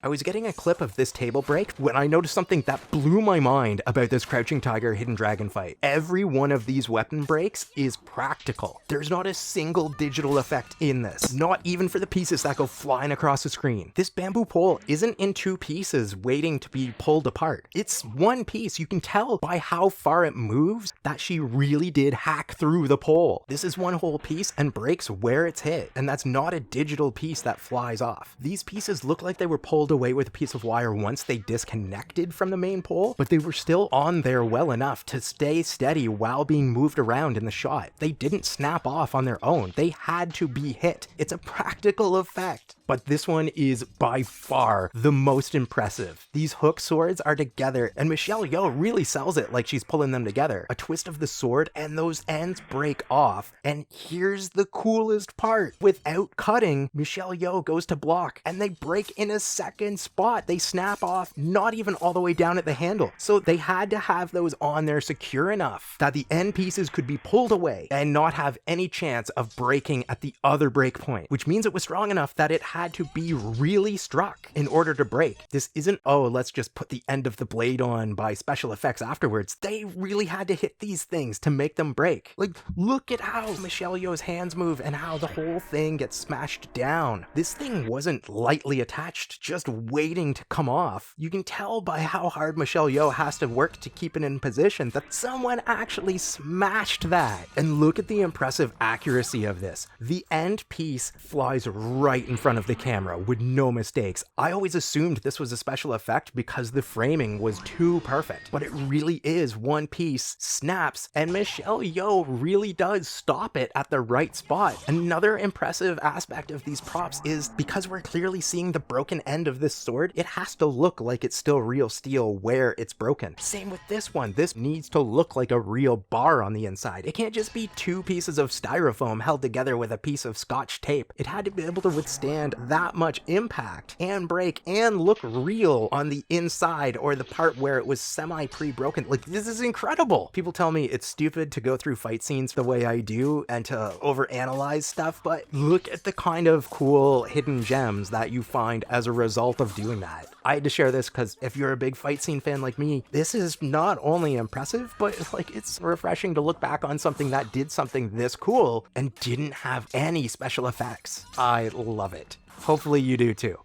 I was getting a clip of this table break when I noticed something that blew my mind about this Crouching Tiger Hidden Dragon fight. Every one of these weapon breaks is practical. There's not a single digital effect in this, not even for the pieces that go flying across the screen. This bamboo pole isn't in two pieces waiting to be pulled apart. It's one piece. You can tell by how far it moves that she really did hack through the pole. This is one whole piece and breaks where it's hit, and that's not a digital piece that flies off. These pieces look like they were pulled away with a piece of wire once they disconnected from the main pole, but they were still on there well enough to stay steady while being moved around in the shot. They didn't snap off on their own. They had to be hit. It's a practical effect. But this one is by far the most impressive. These hook swords are together, and Michelle Yeoh really sells it like she's pulling them together. A twist of the sword, and those ends break off. And here's the coolest part. Without cutting, Michelle Yeoh goes to block, and they break in a second spot. They snap off, not even all the way down at the handle. So they had to have those on there secure enough that the end pieces could be pulled away and not have any chance of breaking at the other break point, which means it was strong enough that it had to be really struck in order to break. This isn't, oh, let's just put the end of the blade on by special effects afterwards. They really had to hit these things to make them break. Like, look at how Michelle Yeoh's hands move and how the whole thing gets smashed down. This thing wasn't lightly attached, just waiting to come off. You can tell by how hard Michelle Yeoh has to work to keep it in position that someone actually smashed that. And look at the impressive accuracy of this. The end piece flies right in front of the camera with no mistakes. I always assumed this was a special effect because the framing was too perfect, but it really is one piece, snaps, and Michelle Yeoh really does stop it at the right spot. Another impressive aspect of these props is because we're clearly seeing the broken end of this sword, it has to look like it's still real steel where it's broken. Same with this one. This needs to look like a real bar on the inside. It can't just be two pieces of styrofoam held together with a piece of scotch tape. It had to be able to withstand that much impact and break and look real on the inside or the part where it was semi pre-broken. Like, this is incredible. People tell me it's stupid to go through fight scenes the way I do and to overanalyze stuff, but look at the kind of cool hidden gems that you find as a result of doing that. I had to share this because if you're a big fight scene fan like me, this is not only impressive, but like, it's refreshing to look back on something that did something this cool and didn't have any special effects. I love it. Hopefully you do too.